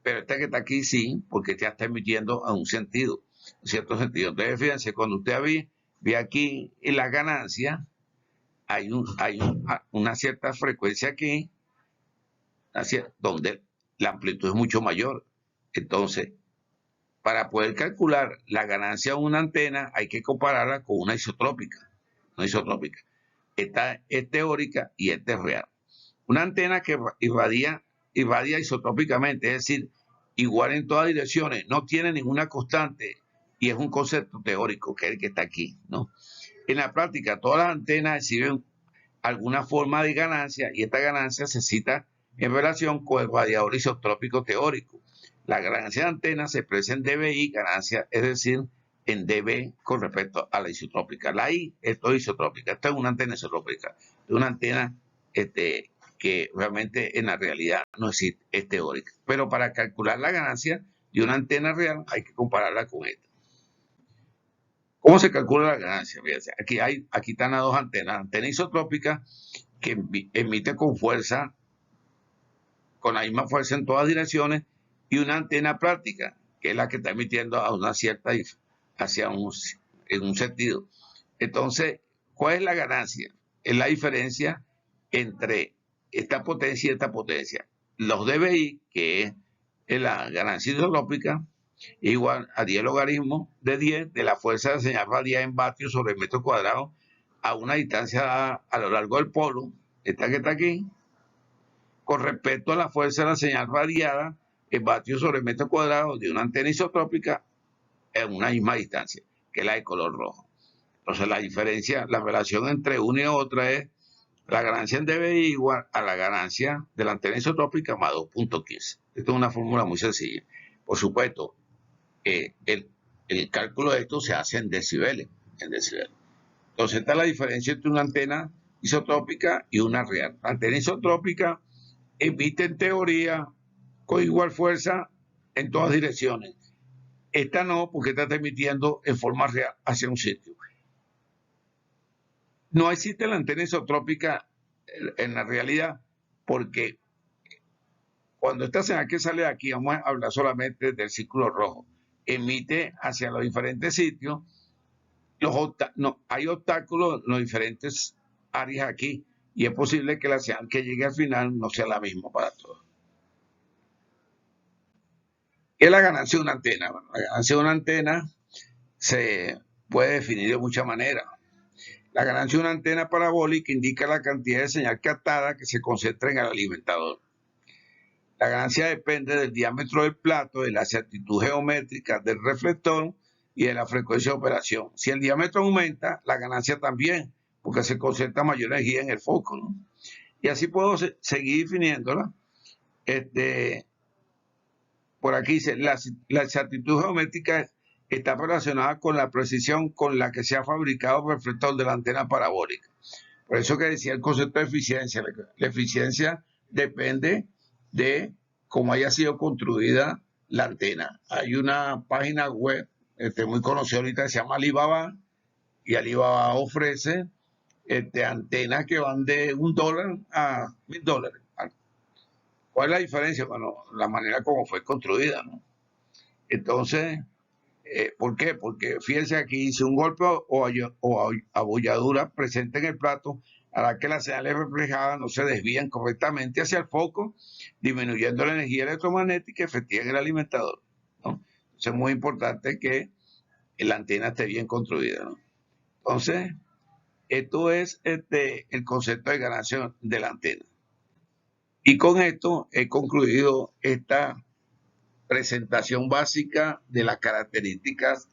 Pero esta que está aquí sí, porque ya está emitiendo a un sentido, en cierto sentido. Entonces, fíjense, cuando usted ve aquí en la ganancia, hay una cierta frecuencia aquí, donde la amplitud es mucho mayor. Entonces, para poder calcular la ganancia de una antena, hay que compararla con una isotrópica. Una isotrópica. Esta es teórica y esta es real. Una antena que irradia isotrópicamente, es decir, igual en todas direcciones, no tiene ninguna constante y es un concepto teórico que es el que está aquí, ¿no? En la práctica, todas las antenas exhiben alguna forma de ganancia y esta ganancia se cita en relación con el radiador isotrópico teórico. La ganancia de antena se expresa en dBi, ganancia, es decir, en dB con respecto a la isotrópica. La I es toda isotrópica. Esta es una antena isotrópica, es una antena que realmente en la realidad no existe, es teórica. Pero para calcular la ganancia de una antena real hay que compararla con esta. ¿Cómo se calcula la ganancia? Fíjense, aquí están las dos antenas. Antena isotrópica que emite con fuerza, con la misma fuerza en todas direcciones, y una antena práctica, que es la que está emitiendo a una cierta, en un sentido. Entonces, ¿cuál es la ganancia? Es la diferencia entre esta potencia y esta potencia. Los dBi, que es la ganancia isotrópica, igual a 10 logaritmos de 10 de la fuerza de señal radiada en vatios sobre el metro cuadrado a una distancia a lo largo del polo, esta que está aquí, con respecto a la fuerza de la señal radiada en vatios sobre el metro cuadrado de una antena isotrópica en una misma distancia, que es la de color rojo. Entonces la diferencia, la relación entre una y otra es la ganancia en dBi igual a la ganancia de la antena isotrópica más 2.15. Esto es una fórmula muy sencilla. Por supuesto, el cálculo de esto se hace en decibeles. Entonces esta es la diferencia entre una antena isotrópica y una real. La antena isotrópica emite en teoría con igual fuerza en todas direcciones. Esta no, porque esta está emitiendo en forma real hacia un sitio. No existe la antena isotrópica en la realidad porque cuando esta señal que sale de aquí, vamos a hablar solamente del círculo rojo, emite hacia los diferentes sitios hay obstáculos en las diferentes áreas aquí y es posible que la señal que llegue al final no sea la misma para todos. ¿Qué es la ganancia de una antena? Bueno, la ganancia de una antena se puede definir de muchas maneras. La ganancia de una antena parabólica indica la cantidad de señal captada que se concentra en el alimentador. La ganancia depende del diámetro del plato, de la exactitud geométrica del reflector y de la frecuencia de operación. Si el diámetro aumenta, la ganancia también, porque se concentra mayor energía en el foco, ¿no? Y así puedo seguir definiéndola. Por aquí dice, la exactitud geométrica está relacionada con la precisión con la que se ha fabricado el reflector de la antena parabólica. Por eso que decía el concepto de eficiencia. La eficiencia depende de cómo haya sido construida la antena. Hay una página web muy conocida ahorita que se llama Alibaba, y Alibaba ofrece antenas que van de $1 a $1000. ¿Cuál es la diferencia? Bueno, la manera como fue construida, ¿no? Entonces, ¿por qué? Porque fíjense aquí, si un golpe o abolladura presente en el plato hará que las señales reflejadas no se desvíen correctamente hacia el foco, disminuyendo la energía electromagnética efectiva en el alimentador, ¿no? Entonces es muy importante que la antena esté bien construida, ¿no? Entonces, esto es el concepto de ganancia de la antena. Y con esto he concluido esta presentación básica de las características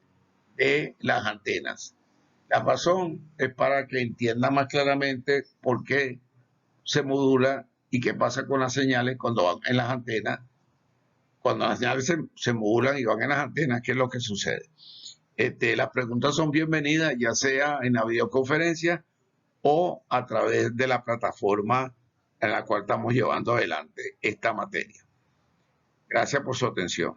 de las antenas. La razón es para que entienda más claramente por qué se modula y qué pasa con las señales cuando van en las antenas. Cuando las señales se modulan y van en las antenas, ¿qué es lo que sucede? Las preguntas son bienvenidas, ya sea en la videoconferencia o a través de la plataforma en la cual estamos llevando adelante esta materia. Gracias por su atención.